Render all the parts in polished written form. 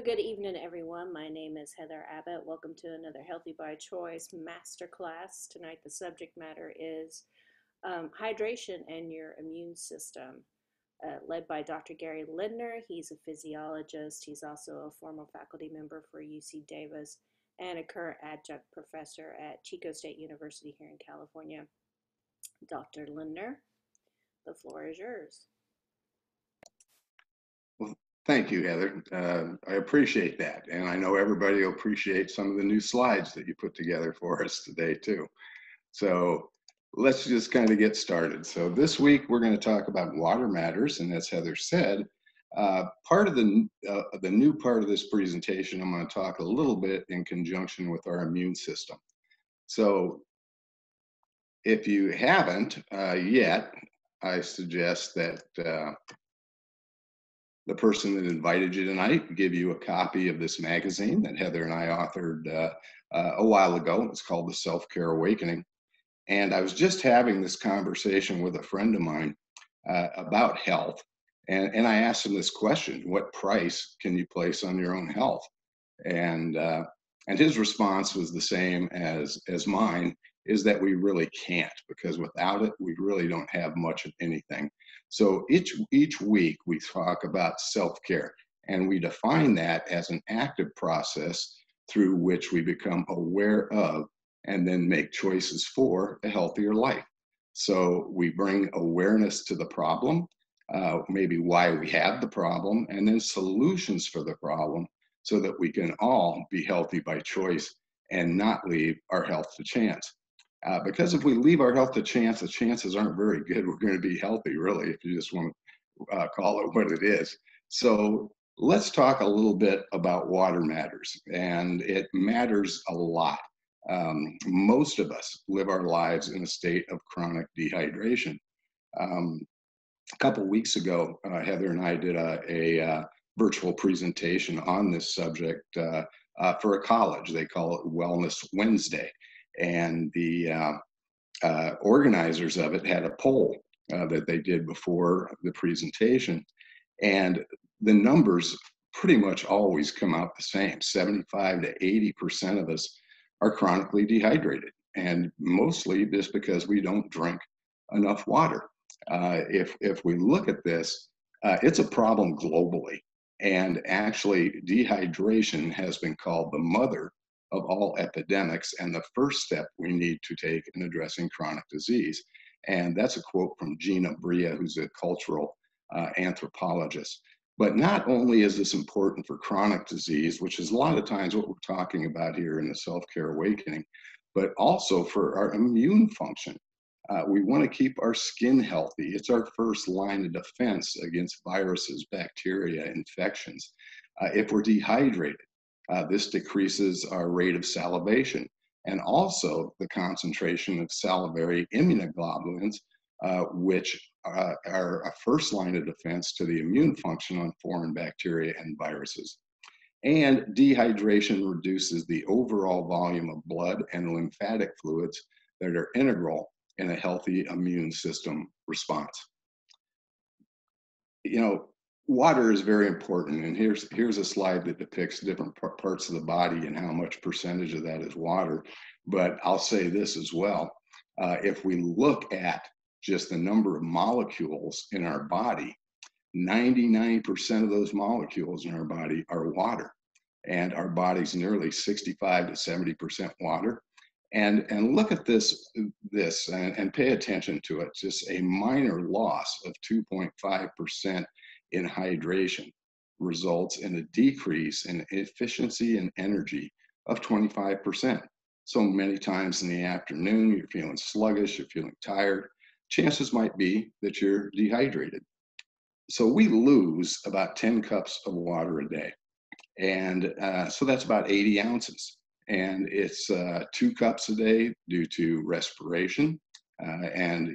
Good evening, everyone. My name is Heather Abbott. Welcome to another Healthy by Choice Masterclass. Tonight, the subject matter is hydration and your immune system, led by Dr. Gary Lindner. He's a physiologist. He's also a former faculty member for UC Davis and a current adjunct professor at Chico State University here in California. Dr. Lindner, the floor is yours. Well, thank you, Heather. I appreciate that. And I know everybody will appreciate some of the new slides that you put together for us today, too. So let's just kind of get started. So this week, we're going to talk about water matters. And as Heather said, part of the new part of this presentation, I'm going to talk a little bit in conjunction with our immune system. So if you haven't yet, I suggest that the person that invited you tonight give you a copy of this magazine that Heather and I authored a while ago. It's called The Self-Care Awakening. And I was just having this conversation with a friend of mine about health. And I asked him this question: what price can you place on your own health? And his response was the same as mine, is that we really can't, because without it, we really don't have much of anything. So each week we talk about self-care, and we define that as an active process through which we become aware of and then make choices for a healthier life. So we bring awareness to the problem, maybe why we have the problem, and then solutions for the problem, so that we can all be healthy by choice and not leave our health to chance. Because if we leave our health to chance, the chances aren't very good we're going to be healthy, really, if you just want to call it what it is. So let's talk a little bit about water matters, and it matters a lot. Most of us live our lives in a state of chronic dehydration. A couple weeks ago, Heather and I did a virtual presentation on this subject for a college. They call it Wellness Wednesday. And the organizers of it had a poll that they did before the presentation. And the numbers pretty much always come out the same. 75 to 80% of us are chronically dehydrated, and mostly just because we don't drink enough water. If we look at this, it's a problem globally. And actually, dehydration has been called the mother of all epidemics and the first step we need to take in addressing chronic disease. And that's a quote from Gina Bria, who's a cultural anthropologist. But not only is this important for chronic disease, which is a lot of times what we're talking about here in the Self-Care Awakening, but also for our immune function. We want to keep our skin healthy. It's our first line of defense against viruses, bacteria, infections. If we're dehydrated, this decreases our rate of salivation and also the concentration of salivary immunoglobulins, which are a first line of defense to the immune function on foreign bacteria and viruses. And dehydration reduces the overall volume of blood and lymphatic fluids that are integral in a healthy immune system response. You know, water is very important, and here's a slide that depicts different parts of the body and how much percentage of that is water. But I'll say this as well: if we look at just the number of molecules in our body, 99% of those molecules in our body are water, and our body's nearly 65 to 70% water. And look at this and pay attention to it. Just a minor loss of 2.5% in hydration results in a decrease in efficiency and energy of 25%. So many times in the afternoon, you're feeling sluggish, you're feeling tired. Chances might be that you're dehydrated. So we lose about 10 cups of water a day. And so that's about 80 ounces. And it's 2 cups a day due to respiration and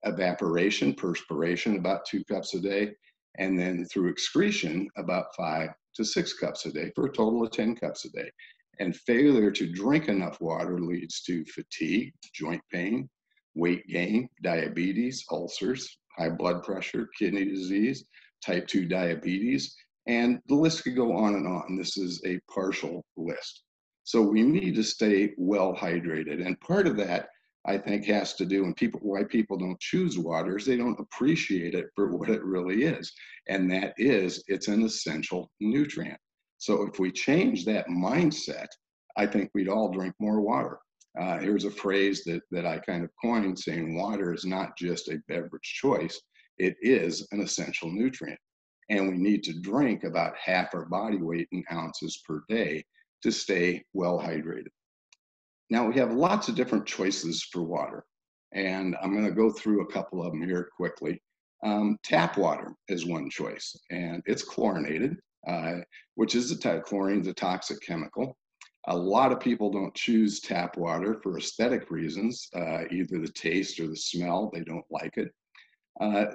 evaporation, perspiration, about 2 cups a day. And then through excretion, about 5 to 6 cups a day, for a total of 10 cups a day. And failure to drink enough water leads to fatigue, joint pain, weight gain, diabetes, ulcers, high blood pressure, kidney disease, type 2 diabetes, And the list could go on and on. This is a partial list. So we need to stay well hydrated. And part of that, I think, has to do, and why people don't choose water is they don't appreciate it for what it really is. And that is, it's an essential nutrient. So if we change that mindset, I think we'd all drink more water. Here's a phrase that I kind of coined, saying water is not just a beverage choice, it is an essential nutrient. And we need to drink about half our body weight in ounces per day to stay well hydrated. Now, we have lots of different choices for water, and I'm going to go through a couple of them here quickly. Tap water is one choice, and it's chlorinated, which is chlorine is a toxic chemical. A lot of people don't choose tap water for aesthetic reasons, either the taste or the smell, they don't like it.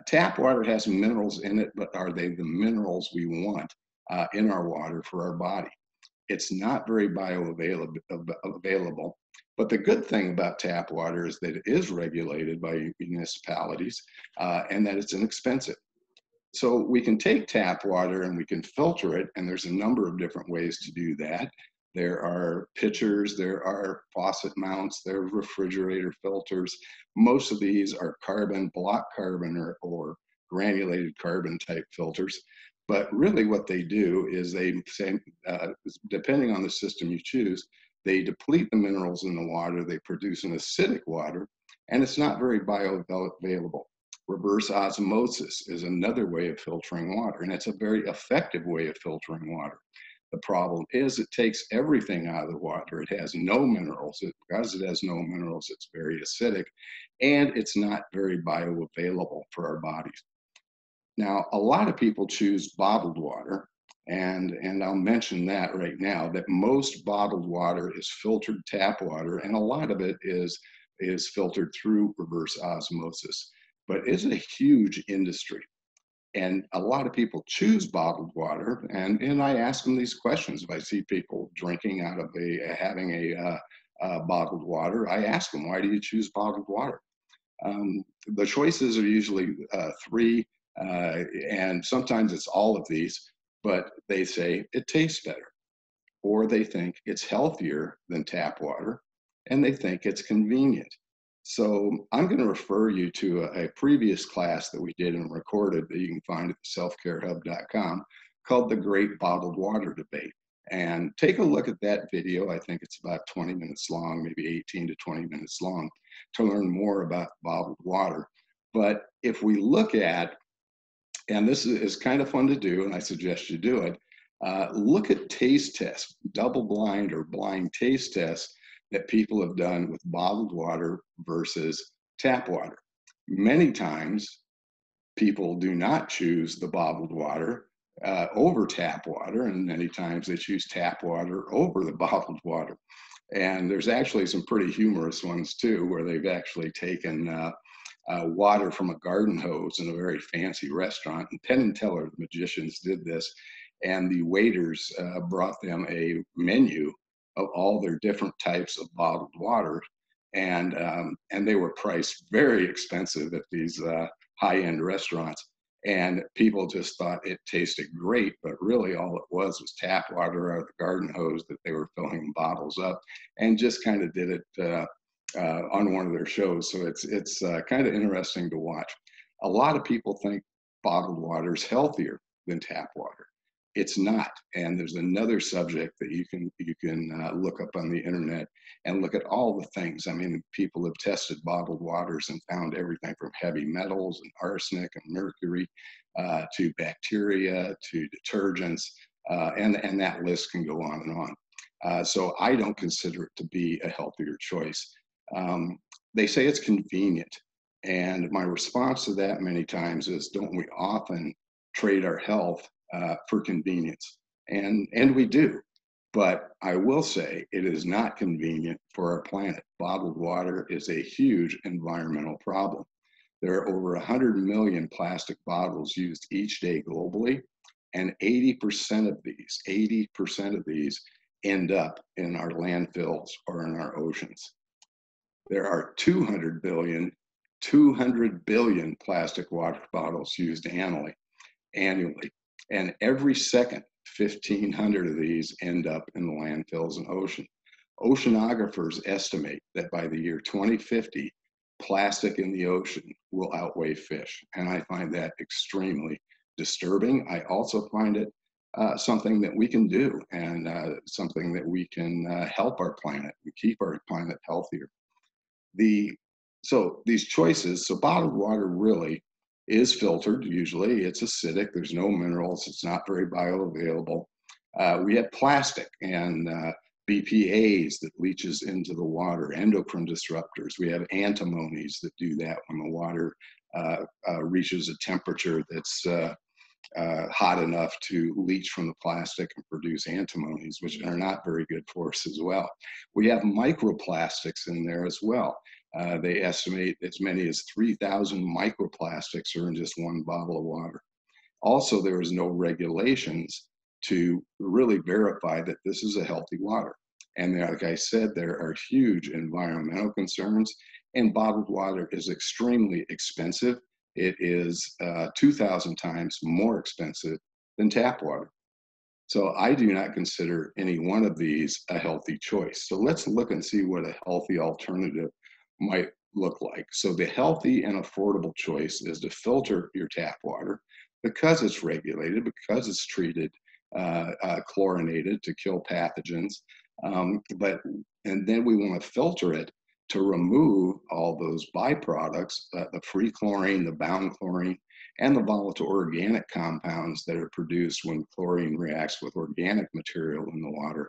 Tap water has minerals in it, but are they the minerals we want in our water for our body? It's not very bioavailable. But the good thing about tap water is that it is regulated by municipalities and that it's inexpensive. So we can take tap water and we can filter it, and there's a number of different ways to do that. There are pitchers, there are faucet mounts, there are refrigerator filters. Most of these are block carbon or granulated carbon type filters. But really what they do is they say, depending on the system you choose, they deplete the minerals in the water, they produce an acidic water, and it's not very bioavailable. Reverse osmosis is another way of filtering water, and it's a very effective way of filtering water. The problem is it takes everything out of the water. It has no minerals. Because it has no minerals, it's very acidic, and it's not very bioavailable for our bodies. Now, a lot of people choose bottled water, and I'll mention that right now, that most bottled water is filtered tap water, and a lot of it is filtered through reverse osmosis. But it's a huge industry. And a lot of people choose bottled water, and I ask them these questions. If I see people drinking out of having a bottled water, I ask them, why do you choose bottled water? The choices are usually three, and sometimes it's all of these, but they say it tastes better, or they think it's healthier than tap water, and they think it's convenient. So I'm going to refer you to a previous class that we did and recorded that you can find at selfcarehub.com called The Great Bottled Water Debate. And take a look at that video. I think it's about 20 minutes long, maybe 18 to 20 minutes long, to learn more about bottled water. But if we look at, and this is kind of fun to do, and I suggest you do it, look at taste tests, double-blind or blind taste tests that people have done with bottled water versus tap water. Many times, people do not choose the bottled water over tap water, and many times they choose tap water over the bottled water. And there's actually some pretty humorous ones too, where they've actually taken water from a garden hose in a very fancy restaurant. And Penn and Teller, the magicians, did this, and the waiters brought them a menu of all their different types of bottled water, and they were priced very expensive at these high-end restaurants. And people just thought it tasted great, but really all it was tap water out of the garden hose that they were filling bottles up, and just kind of did it on one of their shows. So it's kind of interesting to watch. A lot of people think bottled water is healthier than tap water. It's not. And there's another subject that you can look up on the internet and look at all the things. I mean, people have tested bottled waters and found everything from heavy metals and arsenic and mercury to bacteria to detergents, and that list can go on and on. So I don't consider it to be a healthier choice. They say it's convenient, and my response to that many times is, don't we often trade our health for convenience? And we do. But I will say it is not convenient for our planet. Bottled water is a huge environmental problem. There are over 100 million plastic bottles used each day globally, and 80% of these end up in our landfills or in our oceans. There are 200 billion plastic water bottles used annually. And every second, 1,500 of these end up in the landfills and ocean. Oceanographers estimate that by the year 2050, plastic in the ocean will outweigh fish. And I find that extremely disturbing. I also find it something that we can do, and something that we can help our planet and keep our planet healthier. The so these choices, so bottled water really is filtered. Usually it's acidic, there's no minerals, it's not very bioavailable. We have plastic and BPAs that leaches into the water, endocrine disruptors. We have antimonies that do that when the water reaches a temperature that's hot enough to leach from the plastic and produce antimonies, which are not very good for us as well. We have microplastics in there as well. They estimate as many as 3,000 microplastics are in just one bottle of water. Also, there is no regulations to really verify that this is a healthy water. And like I said, there are huge environmental concerns, and bottled water is extremely expensive. It is 2,000 times more expensive than tap water. So I do not consider any one of these a healthy choice. So let's look and see what a healthy alternative might look like. So the healthy and affordable choice is to filter your tap water because it's regulated, because it's treated, chlorinated to kill pathogens. And then we want to filter it to remove all those byproducts, the free chlorine, the bound chlorine, and the volatile organic compounds that are produced when chlorine reacts with organic material in the water.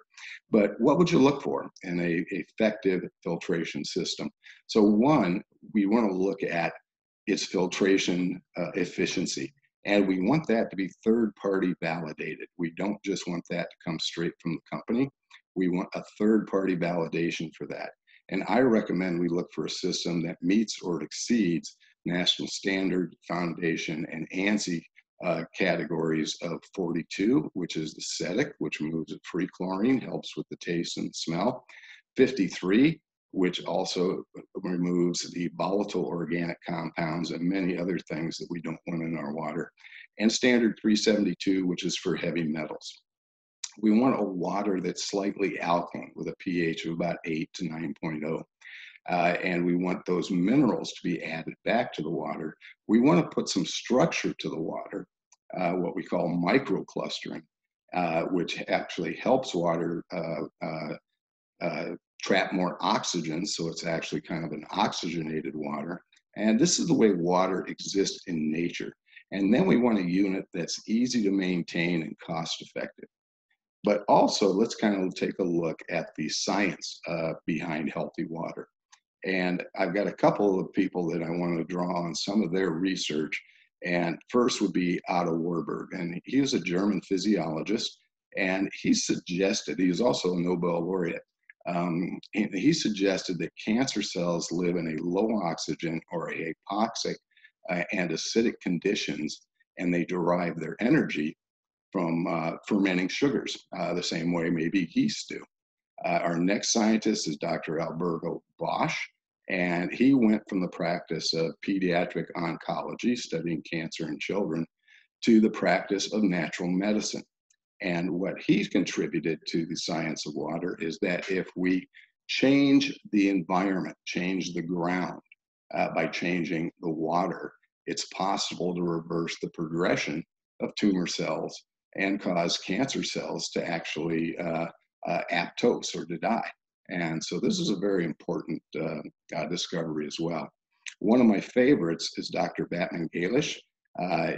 But what would you look for in an effective filtration system? So one, we want to look at its filtration efficiency. And we want that to be third-party validated. We don't just want that to come straight from the company. We want a third-party validation for that. And I recommend we look for a system that meets or exceeds National Standard, Foundation, and ANSI categories of 42, which is the acidic, which removes the free chlorine, helps with the taste and the smell. 53, which also removes the volatile organic compounds and many other things that we don't want in our water. And standard 372, which is for heavy metals. We want a water that's slightly alkaline with a pH of about 8 to 9.0. And we want those minerals to be added back to the water. We want to put some structure to the water, what we call microclustering, which actually helps water trap more oxygen, so it's actually kind of an oxygenated water. And this is the way water exists in nature. And then we want a unit that's easy to maintain and cost effective. But also, let's kind of take a look at the science behind healthy water. And I've got a couple of people that I want to draw on some of their research. And first would be Otto Warburg. And he was a German physiologist. And he suggested, he was also a Nobel laureate. He suggested that cancer cells live in a low oxygen or a hypoxic and acidic conditions, and they derive their energy from fermenting sugars, the same way maybe yeast do. Our next scientist is Dr. Alberto Bosch, and he went from the practice of pediatric oncology, studying cancer in children, to the practice of natural medicine. And what he's contributed to the science of water is that if we change the environment, change the ground by changing the water, it's possible to reverse the progression of tumor cells and cause cancer cells to actually apoptose or to die. And so this is a very important discovery as well. One of my favorites is Dr. Batman Galish.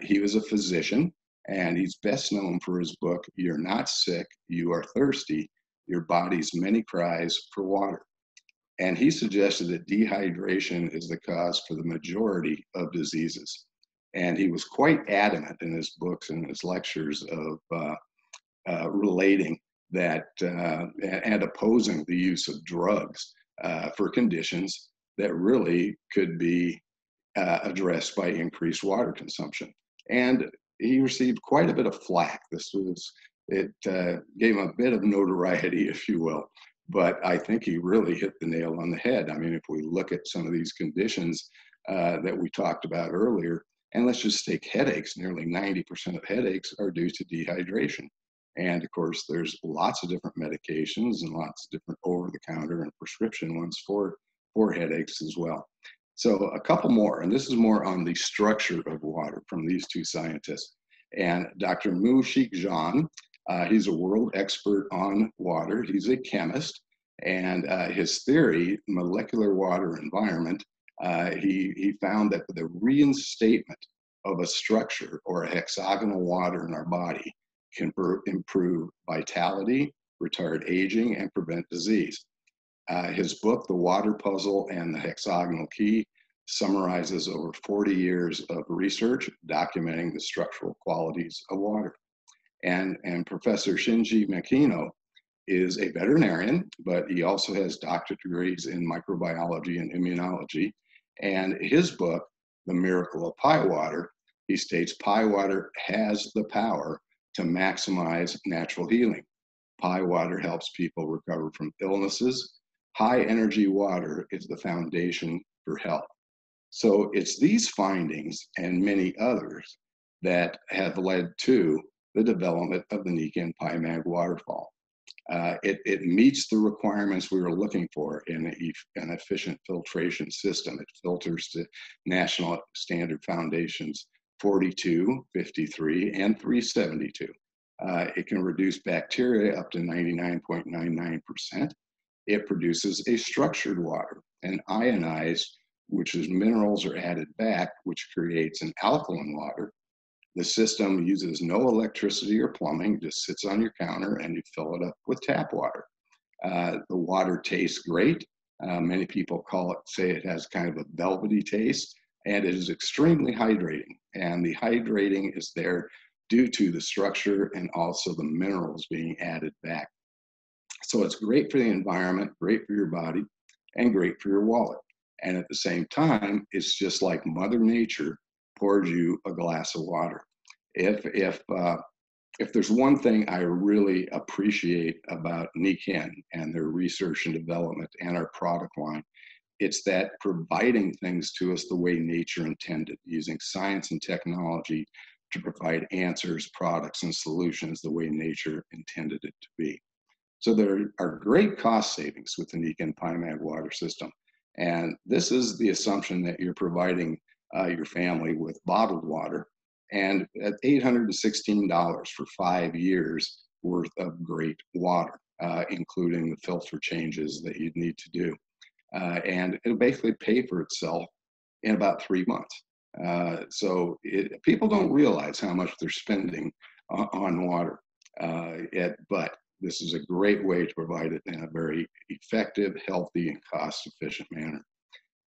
He was a physician, and he's best known for his book, You're Not Sick, You Are Thirsty, Your Body's Many Cries for Water. And he suggested that dehydration is the cause for the majority of diseases. And he was quite adamant in his books and his lectures of relating that and opposing the use of drugs for conditions that really could be addressed by increased water consumption. And he received quite a bit of flack. It gave him a bit of notoriety, if you will. But I think he really hit the nail on the head. I mean, if we look at some of these conditions that we talked about earlier, And let's just take headaches. Nearly 90% of headaches are due to dehydration. And of course, there's lots of different medications and lots of different over-the-counter and prescription ones for headaches as well. So a couple more, and this is more on the structure of water from these two scientists. And Dr. Mu-Shik Zhan, he's a world expert on water. He's a chemist, and his theory, molecular water environment, he found that the reinstatement of a structure or a hexagonal water in our body can improve vitality, retard aging, and prevent disease. His book, The Water Puzzle and the Hexagonal Key, summarizes over 40 years of research documenting the structural qualities of water. And Professor Shinji Makino is a veterinarian, but he also has doctorate degrees in microbiology and immunology. And his book, The Miracle of Pi Water, he states Pi Water has the power to maximize natural healing. Pi Water helps people recover from illnesses. High energy water is the foundation for health. So it's these findings and many others that have led to the development of the Nikken Pi-Mag waterfall. It meets the requirements we were looking for in an efficient filtration system. It filters to National Standard Foundation's 42, 53, and 372. It can reduce bacteria up to 99.99%. It produces a structured water, an ionized, which is minerals are added back, which creates an alkaline water. The system uses no electricity or plumbing, just sits on your counter and you fill it up with tap water. The water tastes great. Many people say it has kind of a velvety taste, and it is extremely hydrating. And the hydrating is there due to the structure and also the minerals being added back. So it's great for the environment, great for your body, and great for your wallet. And at the same time, it's just like Mother Nature pours you a glass of water. If there's one thing I really appreciate about Nikken and their research and development and our product line, it's that providing things to us the way nature intended, using science and technology to provide answers, products, and solutions the way nature intended it to be. So there are great cost savings with the Nikken Pi-Mag water system. And this is the assumption that you're providing your family with bottled water. And at $816 for 5 years worth of great water, including the filter changes that you'd need to do. And it'll basically pay for itself in about 3 months. So people don't realize how much they're spending on water. But this is a great way to provide it in a very effective, healthy, and cost-efficient manner.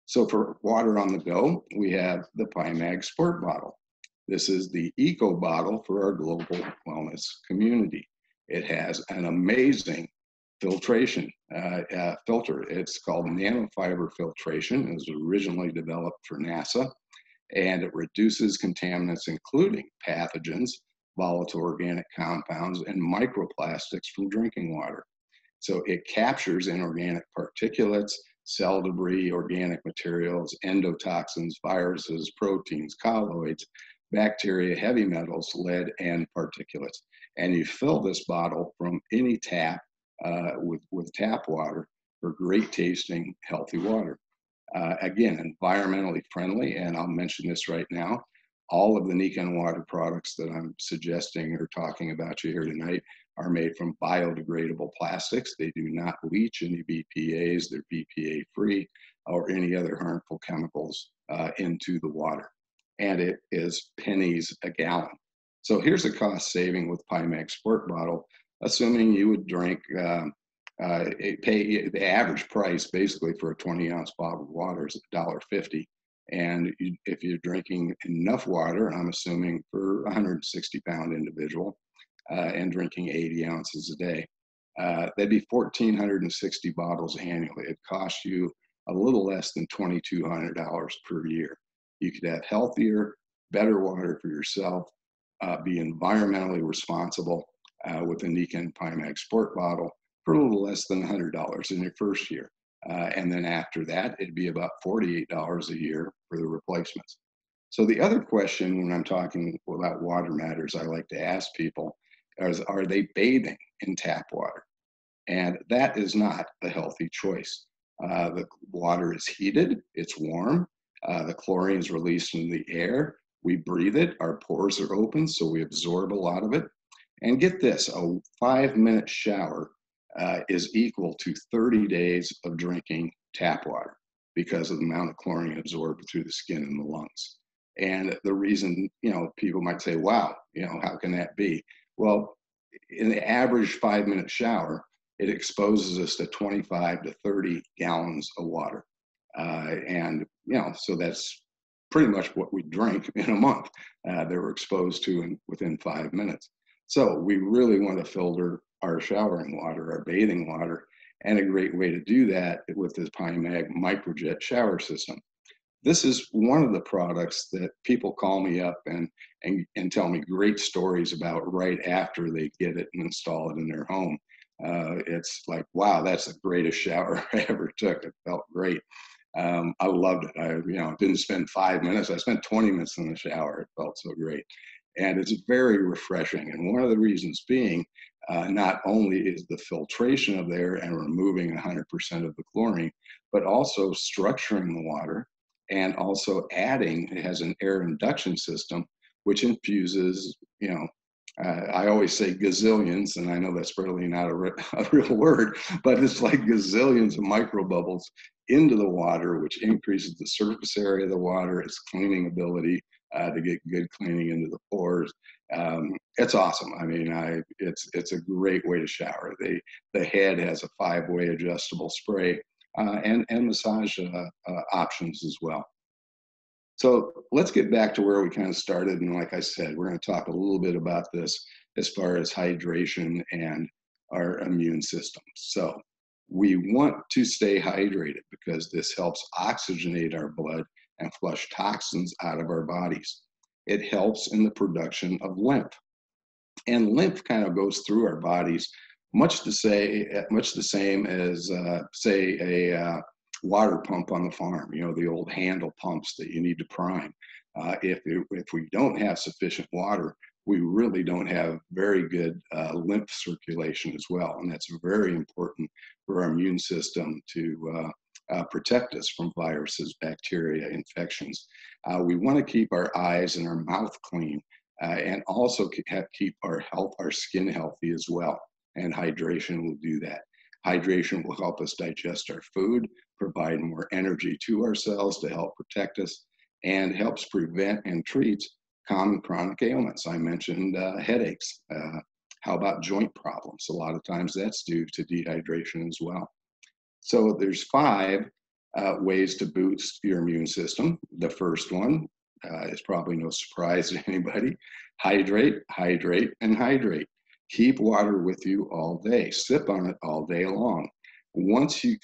So for water on the go, we have the Pi-Mag Sport Bottle. This is the eco bottle for our global wellness community. It has an amazing filtration filter. It's called nanofiber filtration. It was originally developed for NASA, and it reduces contaminants, including pathogens, volatile organic compounds, and microplastics from drinking water. So it captures inorganic particulates, cell debris, organic materials, endotoxins, viruses, proteins, colloids, bacteria, heavy metals, lead, and particulates. And you fill this bottle from any tap with tap water for great tasting, healthy water. Again, environmentally friendly, and I'll mention this right now. All of the Nikken water products that I'm suggesting or talking about you here tonight are made from biodegradable plastics. They do not leach any BPAs, they're BPA free, or any other harmful chemicals into the water. And it is pennies a gallon. So here's a cost saving with Pi-Mag Sport Bottle, assuming you would drink, pay the average price basically for a 20-ounce bottle of water is $1.50. And if you're drinking enough water, I'm assuming for a 160-pound individual, and drinking 80 ounces a day, that'd be 1,460 bottles annually. It costs you a little less than $2,200 per year. You could have healthier, better water for yourself, be environmentally responsible with a Nikken Pi-Mag Sport Bottle for a little less than $100 in your first year. And then after that, it'd be about $48 a year for the replacements. So the other question when I'm talking about water matters, I like to ask people is, are they bathing in tap water? And that is not a healthy choice. The water is heated, it's warm, the chlorine is released in the air. We breathe it, our pores are open, so we absorb a lot of it. And get this, a 5-minute shower is equal to 30 days of drinking tap water because of the amount of chlorine absorbed through the skin and the lungs. And the reason, people might say, wow, how can that be? Well, in the average 5-minute shower, it exposes us to 25 to 30 gallons of water. So that's pretty much what we drink in a month that we're exposed to within 5 minutes. So we really want to filter our showering water, our bathing water, and a great way to do that with this PyMag MicroJet shower system. This is one of the products that people call me up and tell me great stories about right after they get it and install it in their home. It's like, wow, that's the greatest shower I ever took. It felt great. I loved it. I, didn't spend 5 minutes. I spent 20 minutes in the shower. It felt so great. And it's very refreshing. And one of the reasons being, not only is the filtration of there and removing 100% of the chlorine, but also structuring the water and also adding, it has an air induction system, which infuses, I always say gazillions, and I know that's probably not a real word, but it's like gazillions of microbubbles into the water, which increases the surface area of the water, its cleaning ability to get good cleaning into the pores. It's awesome. I mean, it's a great way to shower. The head has a 5-way adjustable spray and massage options as well. So let's get back to where we kind of started. And like I said, we're going to talk a little bit about this as far as hydration and our immune system. So we want to stay hydrated because this helps oxygenate our blood and flush toxins out of our bodies. It helps in the production of lymph. And lymph kind of goes through our bodies much the same as, say, a water pump on the farm, the old handle pumps that you need to prime. If we don't have sufficient water, we really don't have very good lymph circulation as well. And that's very important for our immune system to protect us from viruses, bacteria, infections. We want to keep our eyes and our mouth clean and also keep our skin healthy as well. And hydration will do that. Hydration will help us digest our food, provide more energy to our cells to help protect us, and helps prevent and treat common chronic ailments. I mentioned headaches. How about joint problems? A lot of times that's due to dehydration as well. So there's 5 ways to boost your immune system. The first one is probably no surprise to anybody. Hydrate, hydrate, and hydrate. Keep water with you all day. Sip on it all day long. Once you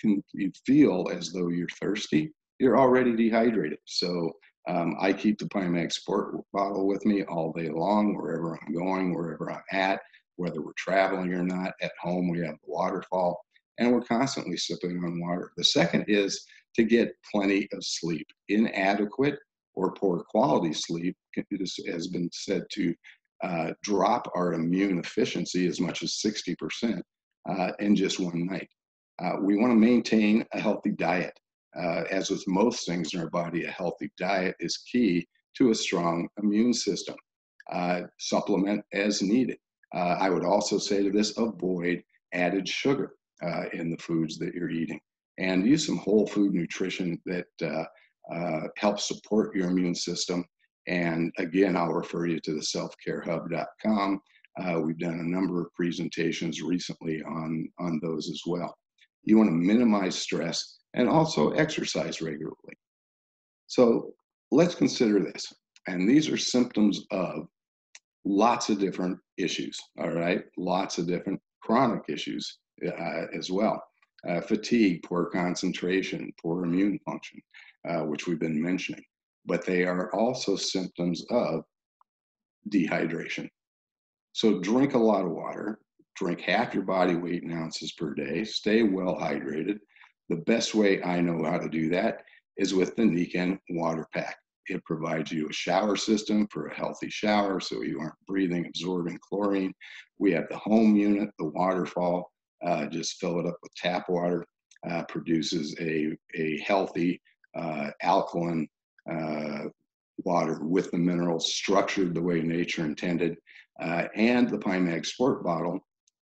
feel as though you're thirsty, you're already dehydrated. So I keep the PyMag Sport bottle with me all day long, wherever I'm going, wherever I'm at, whether we're traveling or not. At home, we have the waterfall, and we're constantly sipping on water. The second is to get plenty of sleep. Inadequate or poor quality sleep has been said to drop our immune efficiency as much as 60% in just one night. We want to maintain a healthy diet. As with most things in our body, a healthy diet is key to a strong immune system. Supplement as needed. I would also say to this, avoid added sugar in the foods that you're eating, and use some whole food nutrition that helps support your immune system. And again, I'll refer you to the selfcarehub.com. We've done a number of presentations recently on those as well. You want to minimize stress and also exercise regularly. So let's consider this. And these are symptoms of lots of different issues, all right? Lots of different chronic issues as well. Fatigue, poor concentration, poor immune function, which we've been mentioning. But they are also symptoms of dehydration. So drink a lot of water, drink half your body weight in ounces per day, stay well hydrated. The best way I know how to do that is with the Nikken Water Pack. It provides you a shower system for a healthy shower so you aren't breathing, absorbing chlorine. We have the home unit, the waterfall. Just fill it up with tap water. Produces a healthy alkaline water with the minerals structured the way nature intended, and the Pymag Sport bottle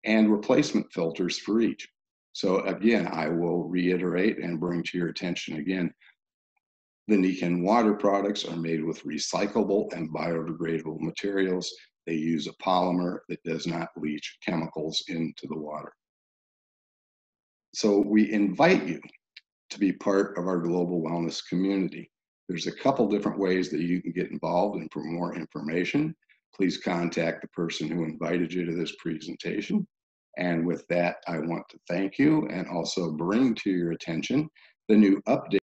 and replacement filters for each. So again, I will reiterate and bring to your attention again, the Nikken water products are made with recyclable and biodegradable materials. They use a polymer that does not leach chemicals into the water. So we invite you to be part of our global wellness community. There's a couple different ways that you can get involved, and for more information, please contact the person who invited you to this presentation. And with that, I want to thank you and also bring to your attention the new update